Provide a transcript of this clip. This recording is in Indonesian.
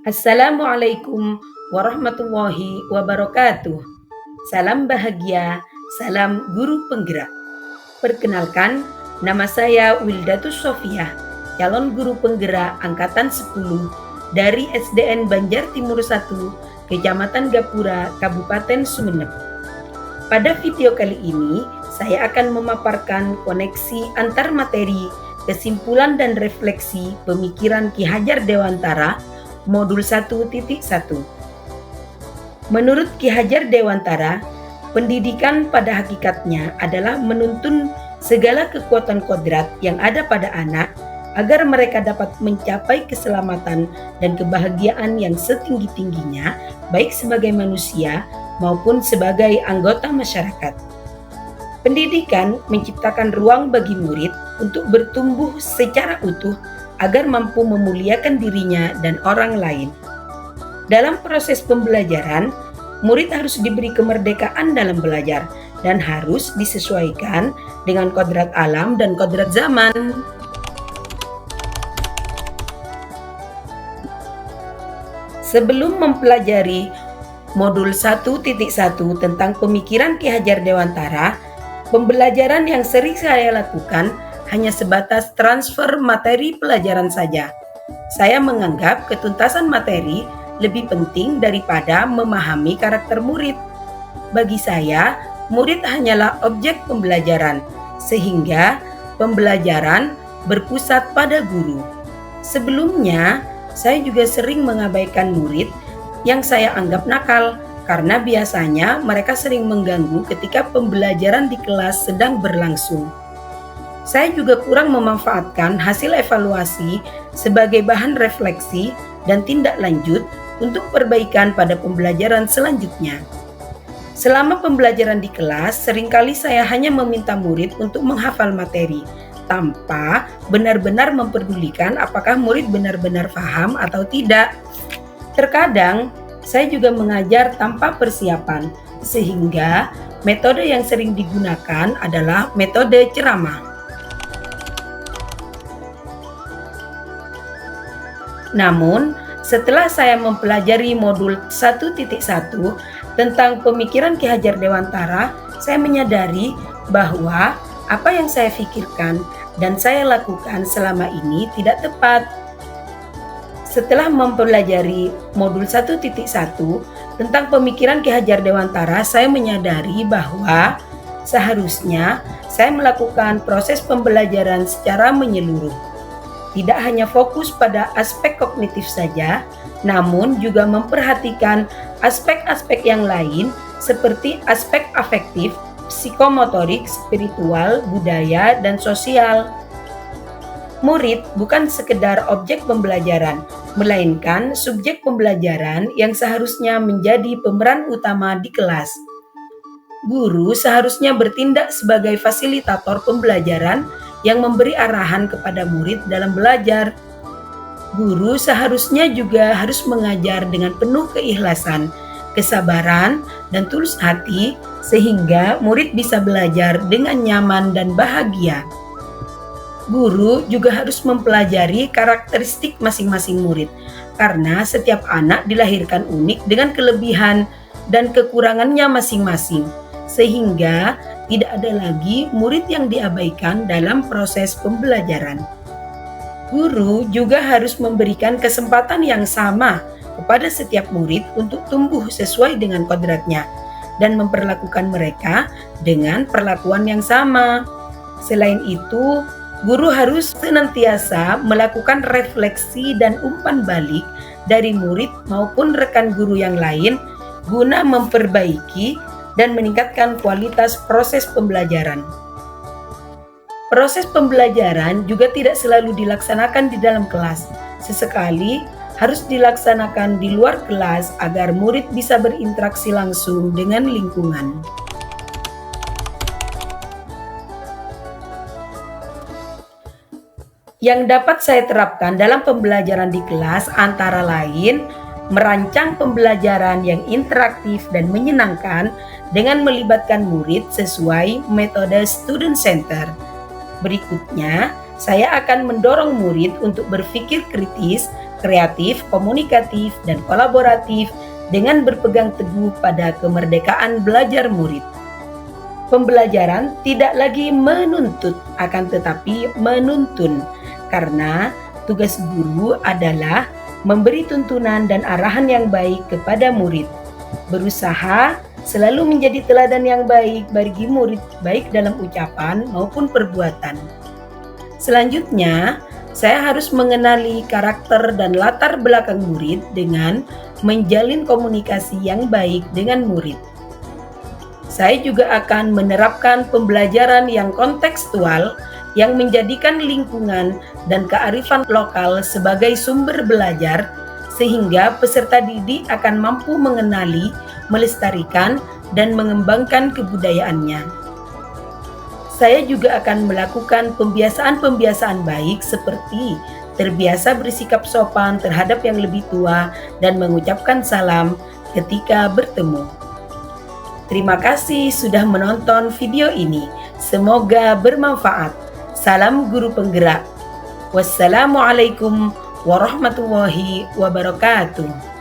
Assalamualaikum warahmatullahi wabarakatuh. Salam bahagia, salam guru penggerak. Perkenalkan, nama saya Wildatus Sofiah, calon guru penggerak angkatan 10 dari SDN Banjar Timur 1, Kecamatan Gapura, Kabupaten Sumeneb. Pada video kali ini, saya akan memaparkan koneksi antar materi, kesimpulan dan refleksi pemikiran Ki Hajar Dewantara Modul 1.1. Menurut Ki Hajar Dewantara, pendidikan pada hakikatnya adalah menuntun segala kekuatan kodrat yang ada pada anak agar mereka dapat mencapai keselamatan dan kebahagiaan yang setinggi-tingginya, baik sebagai manusia maupun sebagai anggota masyarakat. Pendidikan menciptakan ruang bagi murid untuk bertumbuh secara utuh agar mampu memuliakan dirinya dan orang lain. Dalam proses pembelajaran, murid harus diberi kemerdekaan dalam belajar dan harus disesuaikan dengan kodrat alam dan kodrat zaman. Sebelum mempelajari modul 1.1 tentang pemikiran Ki Hajar Dewantara, pembelajaran yang sering saya lakukan hanya sebatas transfer materi pelajaran saja. Saya menganggap ketuntasan materi lebih penting daripada memahami karakter murid. Bagi saya, murid hanyalah objek pembelajaran, sehingga pembelajaran berpusat pada guru. Sebelumnya, saya juga sering mengabaikan murid yang saya anggap nakal, karena biasanya mereka sering mengganggu ketika pembelajaran di kelas sedang berlangsung. Saya juga kurang memanfaatkan hasil evaluasi sebagai bahan refleksi dan tindak lanjut untuk perbaikan pada pembelajaran selanjutnya. Selama pembelajaran di kelas, seringkali saya hanya meminta murid untuk menghafal materi, tanpa benar-benar memperdulikan apakah murid benar-benar paham atau tidak. Terkadang, saya juga mengajar tanpa persiapan, sehingga metode yang sering digunakan adalah metode ceramah. Namun, setelah saya mempelajari modul 1.1 tentang pemikiran Ki Hajar Dewantara, saya menyadari bahwa apa yang saya pikirkan dan saya lakukan selama ini tidak tepat. Setelah mempelajari modul 1.1 tentang pemikiran Ki Hajar Dewantara, saya menyadari bahwa seharusnya saya melakukan proses pembelajaran secara menyeluruh. Tidak hanya fokus pada aspek kognitif saja, namun juga memperhatikan aspek-aspek yang lain seperti aspek afektif, psikomotorik, spiritual, budaya, dan sosial. Murid bukan sekedar objek pembelajaran, melainkan subjek pembelajaran yang seharusnya menjadi pemeran utama di kelas. Guru seharusnya bertindak sebagai fasilitator pembelajaran yang memberi arahan kepada murid dalam belajar. Guru seharusnya juga harus mengajar dengan penuh keikhlasan, kesabaran, dan tulus hati sehingga murid bisa belajar dengan nyaman dan bahagia. Guru juga harus mempelajari karakteristik masing-masing murid, karena setiap anak dilahirkan unik dengan kelebihan dan kekurangannya masing-masing, sehingga tidak ada lagi murid yang diabaikan dalam proses pembelajaran. Guru juga harus memberikan kesempatan yang sama kepada setiap murid untuk tumbuh sesuai dengan kodratnya dan memperlakukan mereka dengan perlakuan yang sama. Selain itu, guru harus senantiasa melakukan refleksi dan umpan balik dari murid maupun rekan guru yang lain guna memperbaiki dan meningkatkan kualitas proses pembelajaran. Proses pembelajaran juga tidak selalu dilaksanakan di dalam kelas. Sesekali harus dilaksanakan di luar kelas agar murid bisa berinteraksi langsung dengan lingkungan. Yang dapat saya terapkan dalam pembelajaran di kelas antara lain merancang pembelajaran yang interaktif dan menyenangkan dengan melibatkan murid sesuai metode student center. Berikutnya, saya akan mendorong murid untuk berpikir kritis kreatif, komunikatif, dan kolaboratif dengan berpegang teguh pada kemerdekaan belajar murid. Pembelajaran tidak lagi menuntut, akan tetapi menuntun, karena tugas guru adalah memberi tuntunan dan arahan yang baik kepada murid, berusaha selalu menjadi teladan yang baik bagi murid, baik dalam ucapan maupun perbuatan. Selanjutnya, saya harus mengenali karakter dan latar belakang murid dengan menjalin komunikasi yang baik dengan murid. Saya juga akan menerapkan pembelajaran yang kontekstual yang menjadikan lingkungan dan kearifan lokal sebagai sumber belajar, sehingga peserta didik akan mampu mengenali, melestarikan, dan mengembangkan kebudayaannya. Saya juga akan melakukan pembiasaan-pembiasaan baik seperti terbiasa bersikap sopan terhadap yang lebih tua dan mengucapkan salam ketika bertemu. Terima kasih sudah menonton video ini. Semoga bermanfaat. Salam guru penggerak. Wassalamualaikum warahmatullahi wabarakatuh.